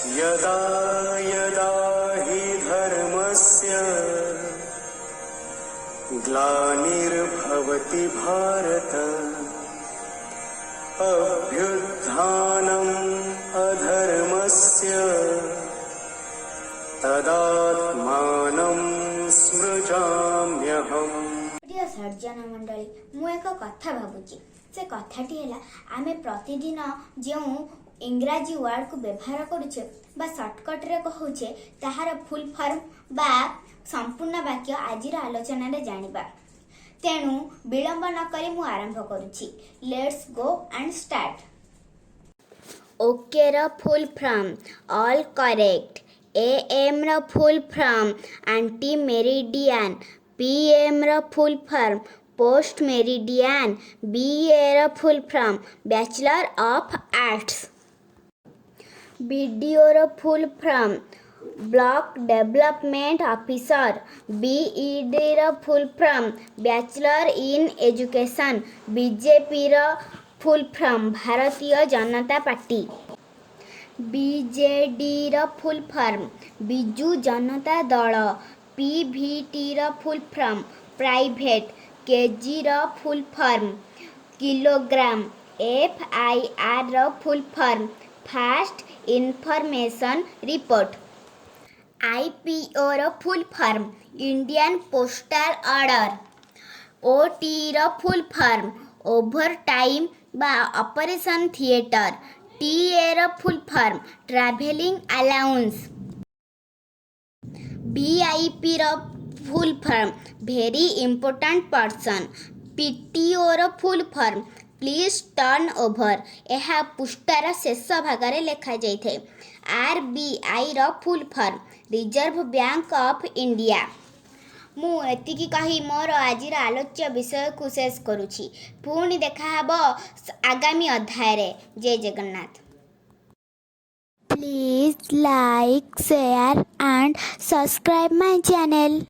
यदा यदा हि धर्मस्य ग्लानिर्भवति भारत अभ्युत्थानम् अधर्मस्य तदात्मानं सृजाम्यहम्। प्रिय सर्जन मंडली मु एक कथा भावुची से कथाटी है आमे प्रतिदिन जो इंग्राजी वर्ड को व्यवहार करुचे बा सर्टकट रे कहूचे ताहार फुल फॉर्म बा संपूर्ण वाक्य आज आलोचना रे जानिबा। तेणु विलंब न करी मु आरंभ करुची। Let's go and start. Okay र full form all correct. AM र full form ante meridiem. PM र full form post meridiem. BA र full form bachelor of arts. BDO र full form block development officer. BEd र full form bachelor in education. BJP र full form Bharatiya Janata Party. BJD र full form Biju Janata Dal. PVT र full form private. KG र full form kilogram. FIR र full form fast information report. IPO र full form Indian postal order. OT र full form over time बा operation theatre. TA र full form travelling allowance. VIP र full form very important person. PTO र full form please turn over. यह पृष्ठार शेष भाग लिखा जाए। आरबीआई र full form Reserve Bank of India. मु एतिकी कही मोर आज आलोच्य विषय को शेष करुछि। पुणी देखा हबो आगामी अध्याय रे। जय Jagannath. Please like, share and subscribe my channel.